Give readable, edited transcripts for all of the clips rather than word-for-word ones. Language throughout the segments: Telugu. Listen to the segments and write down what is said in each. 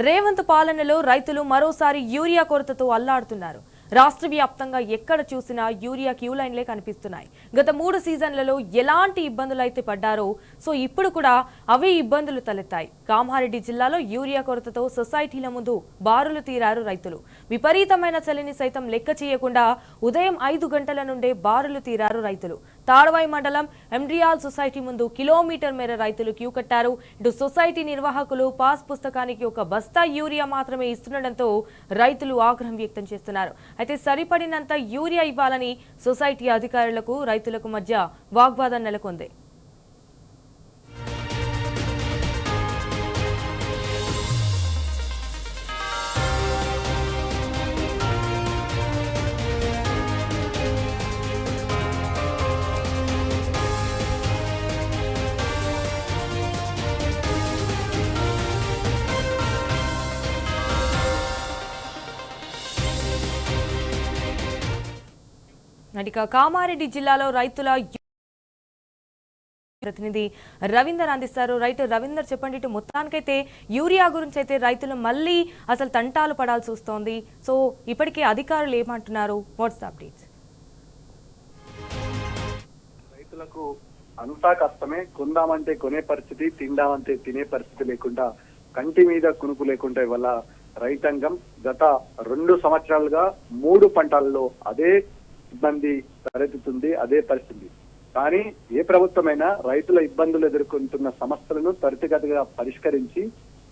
రేవంత్ పాలనలో రైతులు మరోసారి యూరియా కొరతతో అల్లాడుతున్నారు. రాష్ట్ర వ్యాప్తంగా ఎక్కడ చూసినా యూరియా క్యూ లైన్లే కనిపిస్తున్నాయి. గత 3 సీజన్లలో ఎలాంటి ఇబ్బందులు అయితే పడ్డారో ఇప్పుడు కూడా అవే ఇబ్బందులు తలెత్తాయి. కామారెడ్డి జిల్లాలో యూరియా కొరతతో సొసైటీల ముందు బారులు తీరారు రైతులు. విపరీతమైన చలిని సైతం లెక్క చేయకుండా ఉదయం 5 గంటల నుండే బారులు తీరారు రైతులు. తాడవాయి మండలం ఎండ్రియాల్ సొసైటీ ముందు కిలోమీటర్ మేర రైతులు క్యూ కట్టారు. ఇటు సొసైటీ నిర్వాహకులు పాస్ పుస్తకానికి ఒక బస్తా యూరియా మాత్రమే ఇస్తుండటంతో రైతులు ఆగ్రహం వ్యక్తం చేస్తున్నారు. అయితే సరిపడినంత యూరియా ఇవ్వాలని సొసైటీ అధికారులకు రైతులకు మధ్య వాగ్వాదం నెలకొంది. కామారెడ్డి జిల్లాలో రైతుల ప్రతినిధి రవీందర్ అందిస్తారు. రవీందర్ చెప్పండి, ఇటు మొత్తానికైతే యూరియా గురించి అయితే రైతులు మళ్ళీ అసలు తంటాలు పడాల్సి వస్తోంది. సో ఇప్పటికే అధికారులు ఏమంటున్నారు? What's updates? రైతులకు అంతా కష్టమే. కొందామంటే కొనే పరిస్థితి, తిందామంటే తినే పరిస్థితి లేకుండా, కంటి మీద కునుకు లేకుండా ఇవాళ రైతాంగం గత 2 సంవత్సరాలుగా 3 పంటల్లో అదే ఇబ్బంది తలెత్తుతుంది, అదే పరిస్థితి. కానీ ఏ ప్రభుత్వమైనా రైతుల ఇబ్బందులు ఎదుర్కొంటున్న సమస్యలను త్వరితగతిగా పరిష్కరించి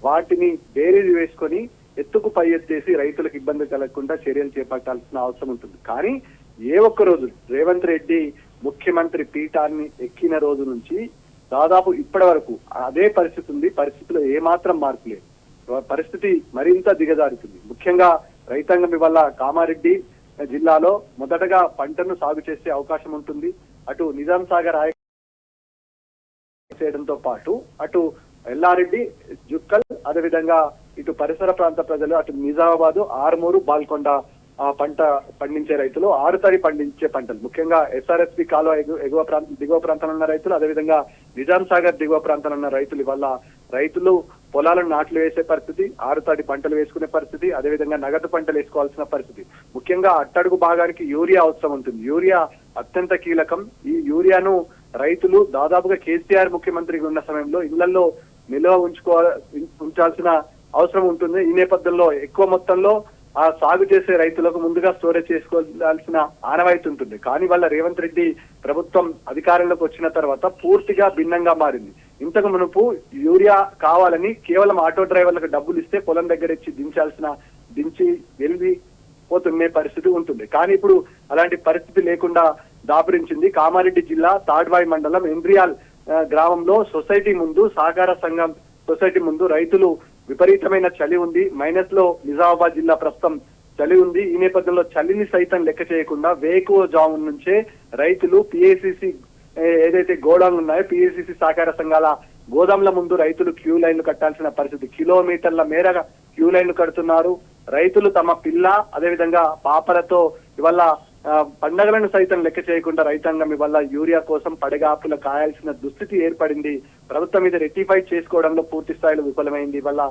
వాటిని బేరీజు వేసుకొని ఎత్తుకు పై ఎత్తేసి రైతులకు ఇబ్బంది కలగకుండా చర్యలు చేపట్టాల్సిన అవసరం ఉంటుంది. కానీ ఏ ఒక్క రోజు రేవంత్ రెడ్డి ముఖ్యమంత్రి పీఠాన్ని ఎక్కిన రోజు నుంచి దాదాపు ఇప్పటి వరకు అదే పరిస్థితి ఉంది. పరిస్థితిలో ఏమాత్రం మార్పు లేదు. పరిస్థితి మరింత దిగజారుతుంది. ముఖ్యంగా రైతాంగం ఇవాళ కామారెడ్డి జిల్లాలో మొదటగా పంటను సాగు చేసే అవకాశం ఉంటుంది. అటు నిజాం సాగర్ చేయడంతో పాటు అటు ఎల్లారెడ్డి, జుక్కల్, అదేవిధంగా ఇటు పరిసర ప్రాంత ప్రజలు, అటు నిజామాబాద్, ఆర్మూరు, బాల్కొండ పంట పండించే రైతులు, ఆరుతడి పండించే పంటలు, ముఖ్యంగా ఎస్ఆర్ఎస్పి కాలువ దిగువ ప్రాంతంలో ఉన్న రైతులు, అదేవిధంగా నిజాం సాగర్ దిగువ ప్రాంతంలో ఉన్న రైతులు ఇవాళ రైతులు పొలాలను నాట్లు వేసే పరిస్థితి, ఆరుతడి పంటలు వేసుకునే పరిస్థితి, అదేవిధంగా నగదు పంటలు వేసుకోవాల్సిన పరిస్థితి. ముఖ్యంగా అట్టడుగు భాగానికి యూరియా అవసరం ఉంటుంది. యూరియా అత్యంత కీలకం. ఈ యూరియాను రైతులు దాదాపుగా కేసీఆర్ ముఖ్యమంత్రిగా ఉన్న సమయంలో ఇళ్లలో నిల్వ ఉంచాల్సిన అవసరం ఉంటుంది. ఈ నేపథ్యంలో ఎక్కువ మొత్తంలో ఆ సాగు చేసే రైతులకు ముందుగా స్టోరేజ్ చేసుకోవాల్సిన ఆనవాయితీ ఉంటుంది. కానీ వాళ్ళ రేవంత్ రెడ్డి ప్రభుత్వం అధికారంలోకి వచ్చిన తర్వాత పూర్తిగా భిన్నంగా మారింది. ఇంతకు మునుపు యూరియా కావాలని కేవలం ఆటో డ్రైవర్లకు డబ్బులు ఇస్తే పొలం దగ్గర ఇచ్చి దించి వెళ్ళి పోతున్నే పరిస్థితి ఉంటుంది. కానీ ఇప్పుడు అలాంటి పరిస్థితి లేకుండా దాపురించింది. కామారెడ్డి జిల్లా తాడ్వాయి మండలం ఎండ్రియాల్ గ్రామంలో సొసైటీ ముందు, సహకార సంఘం సొసైటీ ముందు రైతులు విపరీతమైన చలి ఉంది. మైనస్ లో నిజామాబాద్ జిల్లా ప్రస్తుతం చలి ఉంది. ఈ నేపథ్యంలో చలిని సైతం లెక్క చేయకుండా వేకువ జాము నుంచే రైతులు పిఏసిసి ఏదైతే గోడాలు ఉన్నాయో, పిఏసిసి సహకార సంఘాల గోదాంల ముందు రైతులు క్యూ లైన్లు కట్టాల్సిన పరిస్థితి. కిలోమీటర్ల మేర క్యూ లైన్లు కడుతున్నారు. రైతులు తమ పిల్ల, అదేవిధంగా పాపలతో ఇవాళ పండగలను సైతం లెక్క చేయకుండా రైతాంగం ఇవాళ యూరియా కోసం పడగాపుల కాయాల్సిన దుస్థితి ఏర్పడింది. ప్రభుత్వం ఇది రెక్టిఫై చేసుకోవడంలో పూర్తి స్థాయిలో విఫలమైంది. ఇవాళ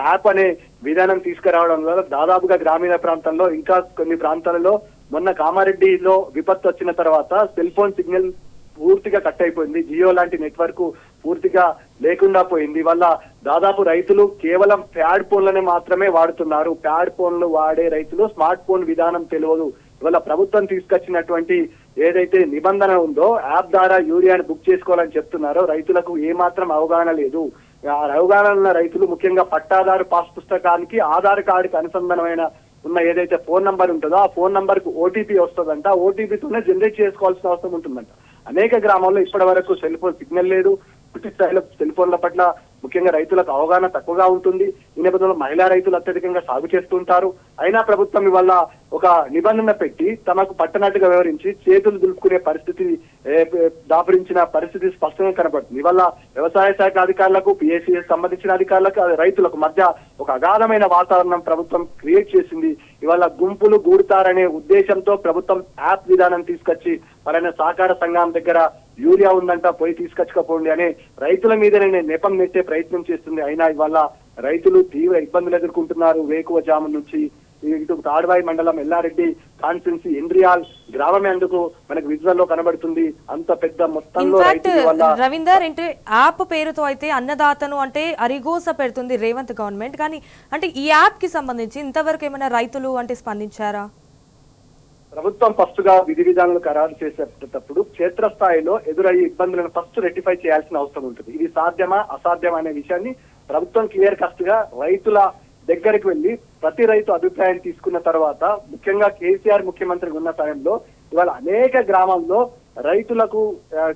యాప్ అనే విధానం తీసుకురావడం వల్ల దాదాపుగా గ్రామీణ ప్రాంతాల్లో, ఇంకా కొన్ని ప్రాంతాలలో మొన్న కామారెడ్డిలో విపత్తు వచ్చిన తర్వాత సెల్ ఫోన్ సిగ్నల్ పూర్తిగా కట్ అయిపోయింది. జియో లాంటి నెట్వర్క్ పూర్తిగా లేకుండా పోయింది. వల్ల దాదాపు రైతులు కేవలం ప్యాడ్ ఫోన్లనే మాత్రమే వాడుతున్నారు. ప్యాడ్ ఫోన్లు వాడే రైతులు స్మార్ట్ ఫోన్ విధానం తెలియదు. ఇవాళ ప్రభుత్వం తీసుకొచ్చినటువంటి ఏదైతే నిబంధన ఉందో, యాప్ ద్వారా యూరియాని బుక్ చేసుకోవాలని చెప్తున్నారో రైతులకు ఏమాత్రం అవగాహన లేదు. ఆ అవగాహన ఉన్న రైతులు ముఖ్యంగా పట్టాదారు పాస్ పుస్తకానికి ఆధార్ కార్డుకి అనుసంధానమైన ఉన్న ఏదైతే ఫోన్ నంబర్ ఉంటుందో ఆ ఫోన్ నంబర్ కు ఓటీపీ వస్తుందంట. ఓటీపీతోనే జనరేట్ చేసుకోవాల్సిన అవసరం ఉంటుందంట. అనేక గ్రామాల్లో ఇప్పటి వరకు సెల్ ఫోన్ సిగ్నల్ లేదు. పూర్తి స్థాయిలో సెల్ ఫోన్ల పట్ల ముఖ్యంగా రైతులకు అవగాహన తక్కువగా ఉంటుంది. ఈ నేపథ్యంలో మహిళా రైతులు అత్యధికంగా సాగు చేస్తుంటారు. అయినా ప్రభుత్వం ఇవాళ ఒక నిబంధన పెట్టి తమకు పట్టనట్టుగా వివరించి చేతులు దులుపుకునే పరిస్థితి దాపురించిన పరిస్థితి స్పష్టంగా కనబడుతుంది. ఇవాళ వ్యవసాయ శాఖ అధికారులకు, పిఎస్సిఎస్ సంబంధించిన అధికారులకు, రైతులకు మధ్య ఒక అగాధమైన వాతావరణం ప్రభుత్వం క్రియేట్ చేసింది. ఇవాళ గుంపులు గూడుతారనే ఉద్దేశంతో ప్రభుత్వం యాప్ విధానం తీసుకొచ్చి పలానా సహకార సంఘం దగ్గర యూరియా ఉందంట, పోయి తీసుకొచ్చుకోపోండి అనే రైతుల మీదనే నెపం నెట్టే ప్రయత్నం చేస్తుంది. అయినా ఇవాళ రైతులు తీవ్ర ఇబ్బందులు ఎదుర్కొంటున్నారు. వేకువజాము నుంచి ఇటు తాడ్వాయి మండలం ఎల్లారెడ్డి కాన్స్టిట్యున్సీ ఎండ్రియాల్ గ్రామమే అందుకు మనకు విజువల్ లో కనబడుతుంది. అంత పెద్ద మొత్తంలో ఇన్ఫాక్ట్ రైతుల వల్ల రవీందర్ అంటే యాప్ పేరుతో అయితే అన్నదాతను అంటే అరిగోస పెడుతుంది రేవంత్ గవర్నమెంట్, కానీ అంటే ఈ యాప్ కి సంబంధించి ఇంతవరకు ఏమైనా రైతులు అంటే స్పందించారా? ప్రభుత్వం ఫస్ట్ గా విధి విధానాలు ఖరారు చేసేటప్పుడు క్షేత్రస్థాయిలో ఎదురయ్యే ఇబ్బందులను ఫస్ట్ రెక్టిఫై చేయాల్సిన అవసరం ఉంటుంది. ఇది సాధ్యమా అసాధ్యమా అనే విషయాన్ని ప్రభుత్వం క్లియర్ కట్ గా రైతుల దగ్గరికి వెళ్లి ప్రతి రైతు అభిప్రాయం తీసుకున్న తర్వాత, ముఖ్యంగా కేసీఆర్ ముఖ్యమంత్రి ఉన్న సమయంలో ఇవాళ అనేక గ్రామాల్లో రైతులకు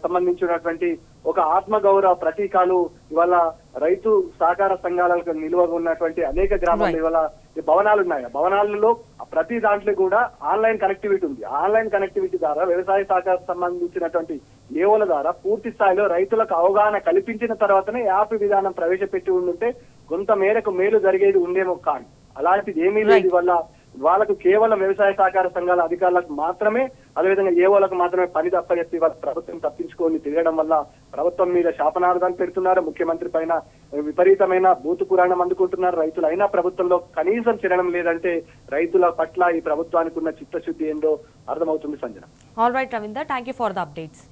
సంబంధించినటువంటి ఒక ఆత్మగౌరవ ప్రతీకాలు ఇవాళ రైతు సహకార సంఘాలకు నిలువ ఉన్నటువంటి అనేక గ్రామాల్లో ఇవాళ భవనాలు ఉన్నాయి. భవనాలలో ప్రతి దాంట్లో కూడా ఆన్లైన్ కనెక్టివిటీ ఉంది. ఆన్లైన్ కనెక్టివిటీ ద్వారా వ్యవసాయ సహకార సంబంధించినటువంటి ఏఓల ద్వారా పూర్తి స్థాయిలో రైతులకు అవగాహన కల్పించిన తర్వాతనే యాప్ విధానం ప్రవేశపెట్టి ఉంటే కొంత మేరకు మేలు జరిగేది ఉండేమో. కానీ అలాంటిది ఏమీ లేదు. వల్ల వాళ్ళకు కేవలం వ్యవసాయ సహకార సంఘాల అధికారులకు మాత్రమే, అదేవిధంగా ఏఓలకు మాత్రమే పని తప్పచెప్పి వాళ్ళ ప్రభుత్వం తప్పించుకొని తిరగడం వల్ల ప్రభుత్వం మీద శాపనార్థాలు పెడుతున్నారు. ముఖ్యమంత్రి పైన విపరీతమైన బూతు పురాణం అందుకుంటున్నారు. రైతులు అయినా ప్రభుత్వంలో కనీసం తినడం లేదంటే రైతుల పట్ల ఈ ప్రభుత్వానికి ఉన్న చిత్తశుద్ధి ఏందో అర్థమవుతుంది. Sanjana. All right Ravinder, thank you for the updates.